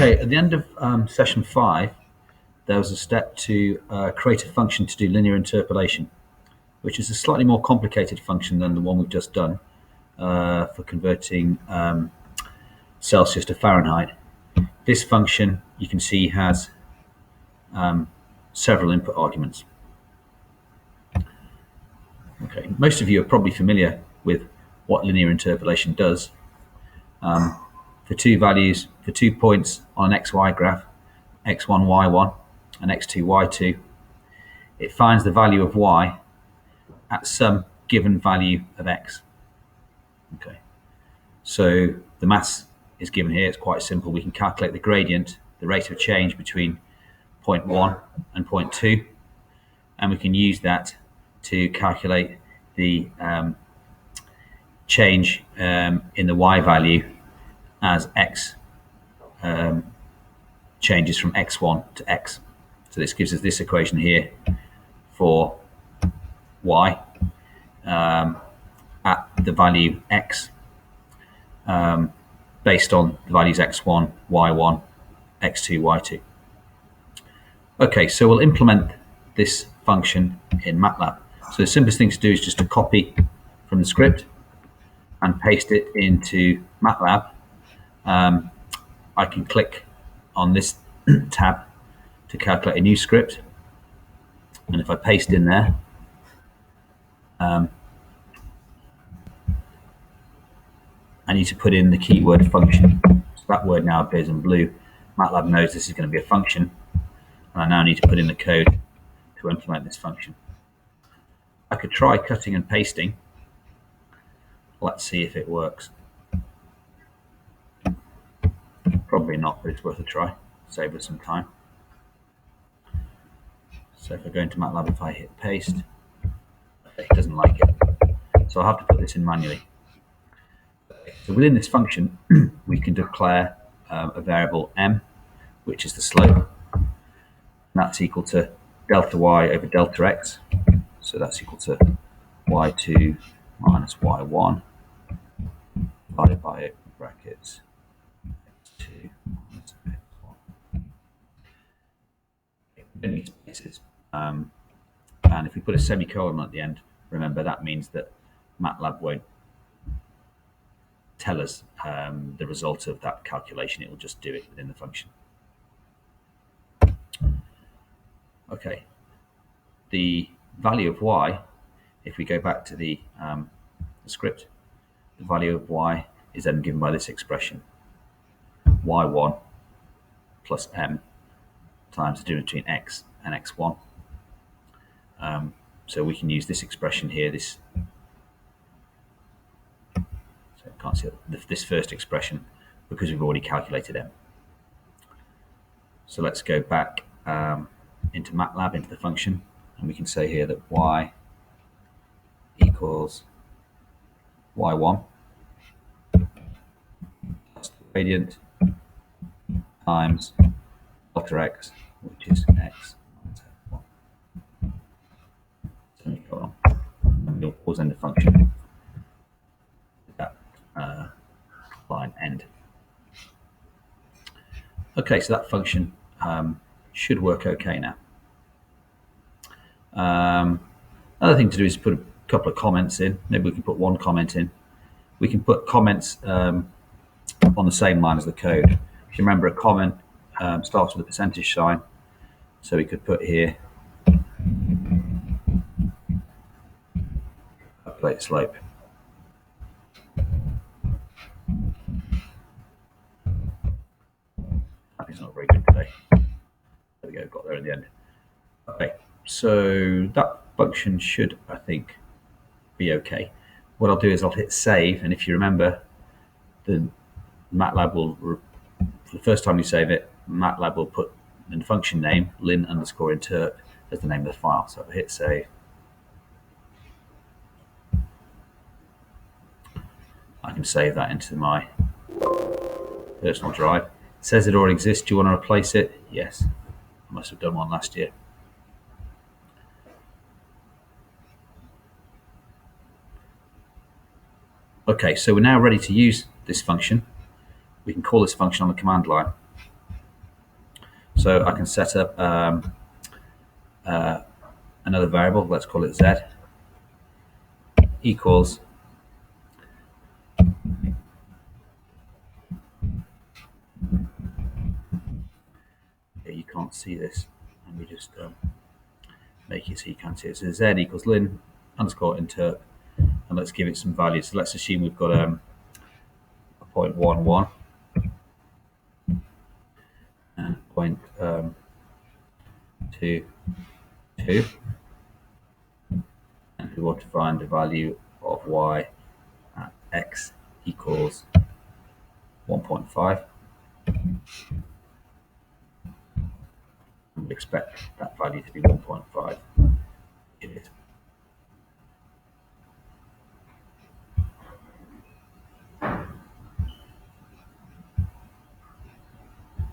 Okay, at the end of session 5, there was a step to create a function to do linear interpolation, which is a slightly more complicated function than the one we've just done for converting Celsius to Fahrenheit. This function, you can see, has several input arguments. Okay, most of you are probably familiar with what linear interpolation does. For two values, for 2 points on an xy graph, x1, y1, and x2, y2, it finds the value of y at some given value of x. Okay, so the maths is given here. It's quite simple. We can calculate the gradient, the rate of change between point 1 and point 2, and we can use that to calculate the change in the y value as x changes from x1 to x. So this gives us this equation here for y at the value x based on the values x1, y1, x2, y2. Okay, so we'll implement this function in MATLAB. So the simplest thing to do is just to copy from the script and paste it into MATLAB. I can click on this tab to calculate a new script, and if I paste in there, I need to put in the keyword function. So that word now appears in blue. MATLAB knows this is going to be a function, and I now need to put in the code to implement this function. I could try cutting and pasting. Let's see if it works. Probably not, but it's worth a try. Save us some time. So if I go into MATLAB, if I hit paste, it doesn't like it. So I'll have to put this in manually. So within this function, we can declare a variable m, which is the slope. And that's equal to delta y over delta x. So that's equal to y2 minus y1 divided by open brackets x2 minus x1. In these spaces. And if we put a semicolon at the end, remember that means that MATLAB won't tell us the result of that calculation. It will just do it within the function. Okay, the value of y, if we go back to the script, the value of y is then given by this expression, y1 plus m times the difference between x and x1. So we can use this expression here, this, so I can't see this first expression because we've already calculated m. So let's go back into MATLAB, into the function, and we can say here that y equals y1 plus the gradient times delta x, which is x minus f1. Semicolon. And we'll pause in the function with that line end. Okay, so that function should work okay now. Another thing to do is put a couple of comments in. Maybe we can put one comment in. We can put comments on the same line as the code. If you remember, a comment starts with a percentage sign. So we could put here calculate slope. It's not very good today. There we go, got there in the end. Okay, so that function should, I think, be okay. What I'll do is I'll hit save, and if you remember, the MATLAB will, for the first time you save it, MATLAB will put in the function name lin_interp as the name of the file. So I'll hit save. I can save that into my personal drive. It says it already exists. Do you want to replace it? Yes. I must have done one last year. Okay, so we're now ready to use this function. We can call this function on the command line. So I can set up another variable, let's call it z, equals you can't see this. Let me just make it so you can see it. So z equals lin underscore interp, and let's give it some values. So let's assume we've got a 0.11 and 0.22, and we want to find the value of y at x equals 1.5. We expect that value to be 1.5. It is.